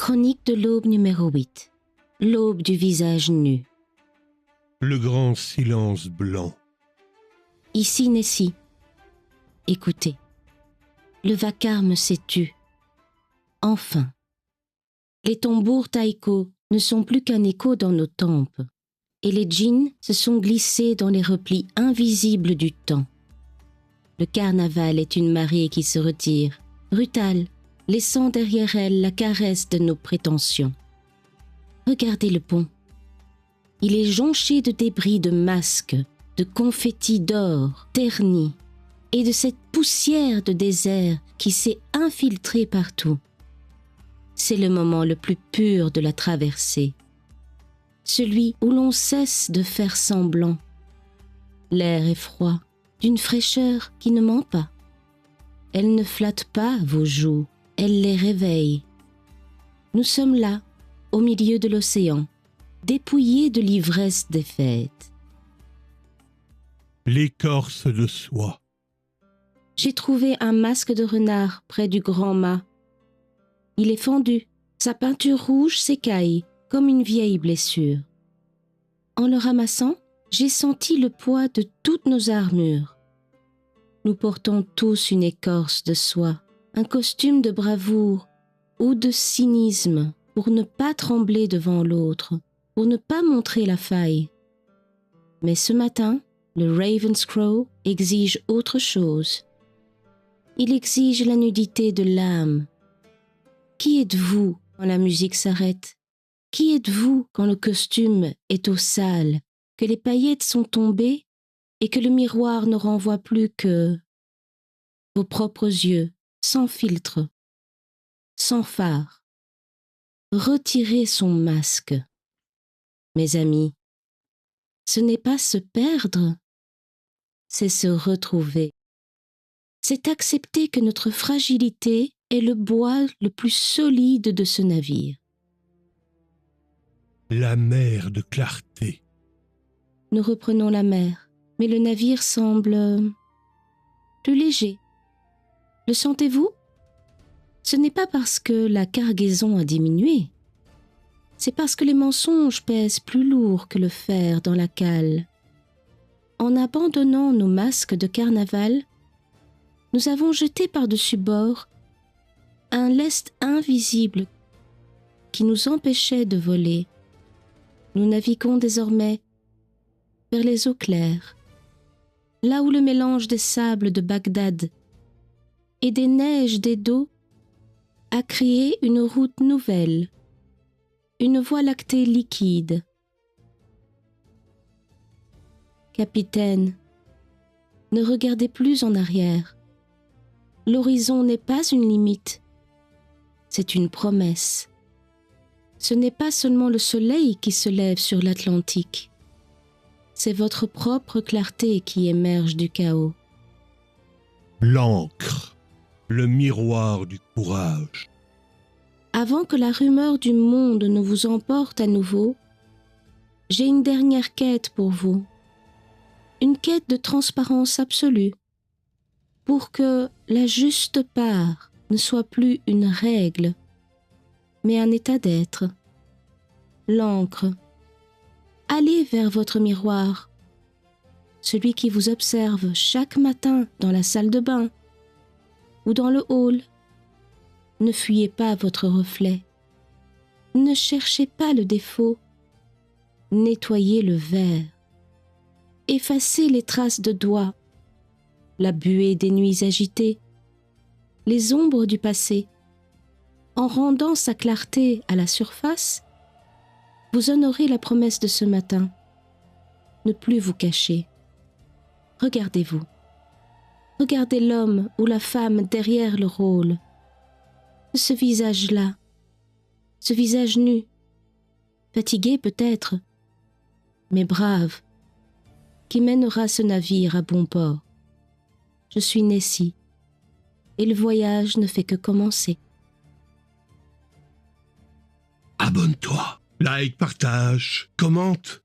Chronique de l'aube numéro 8. L'aube du visage nu. Le grand silence blanc. Ici Nessie. Écoutez. Le vacarme s'est tu. Enfin. Les tambours taïko ne sont plus qu'un écho dans nos tempes, et les djinns se sont glissés dans les replis invisibles du temps. Le carnaval est une marée qui se retire, brutale, laissant derrière elle la caresse de nos prétentions. Regardez le pont. Il est jonché de débris de masques, de confettis d'or, ternis, et de cette poussière de désert qui s'est infiltrée partout. C'est le moment le plus pur de la traversée, celui où l'on cesse de faire semblant. L'air est froid, d'une fraîcheur qui ne ment pas. Elle ne flatte pas vos joues, elle les réveille. Nous sommes là, au milieu de l'océan, dépouillés de l'ivresse des fêtes. L'écorce de soie. J'ai trouvé un masque de renard près du grand mât. Il est fendu, sa peinture rouge s'écaille comme une vieille blessure. En le ramassant, j'ai senti le poids de toutes nos armures. Nous portons tous une écorce de soie, un costume de bravoure ou de cynisme pour ne pas trembler devant l'autre, pour ne pas montrer la faille. Mais ce matin, le Ravenscrow exige autre chose. Il exige la nudité de l'âme. Qui êtes-vous quand la musique s'arrête? Qui êtes-vous quand le costume est au sale, que les paillettes sont tombées et que le miroir ne renvoie plus que vos propres yeux, sans filtre, sans phare? Retirez son masque. Mes amis, ce n'est pas se perdre, c'est se retrouver. C'est accepter que notre fragilité est le bois le plus solide de ce navire. La mer de clarté. Nous reprenons la mer, mais le navire semble plus léger. Le sentez-vous? Ce n'est pas parce que la cargaison a diminué. C'est parce que les mensonges pèsent plus lourd que le fer dans la cale. En abandonnant nos masques de carnaval, nous avons jeté par-dessus bord un lest invisible qui nous empêchait de voler. Nous naviguons désormais vers les eaux claires, là où le mélange des sables de Bagdad et des neiges d'Edo a créé une route nouvelle, une voie lactée liquide. Capitaine, ne regardez plus en arrière. L'horizon n'est pas une limite, c'est une promesse. Ce n'est pas seulement le soleil qui se lève sur l'Atlantique, c'est votre propre clarté qui émerge du chaos. L'encre, le miroir du courage. Avant que la rumeur du monde ne vous emporte à nouveau, j'ai une dernière quête pour vous. Une quête de transparence absolue, pour que la juste part ne soit plus une règle, mais un état d'être. L'encre. Allez vers votre miroir, celui qui vous observe chaque matin dans la salle de bain ou dans le hall. Ne fuyez pas votre reflet. Ne cherchez pas le défaut. Nettoyez le verre. Effacez les traces de doigts, la buée des nuits agitées, les ombres du passé. En rendant sa clarté à la surface, vous honorez la promesse de ce matin. Ne plus vous cacher. Regardez-vous. Regardez l'homme ou la femme derrière le rôle. Ce visage-là, ce visage nu, fatigué peut-être, mais brave, qui mènera ce navire à bon port. Je suis Nessie, et le voyage ne fait que commencer. Abonne-toi, like, partage, commente.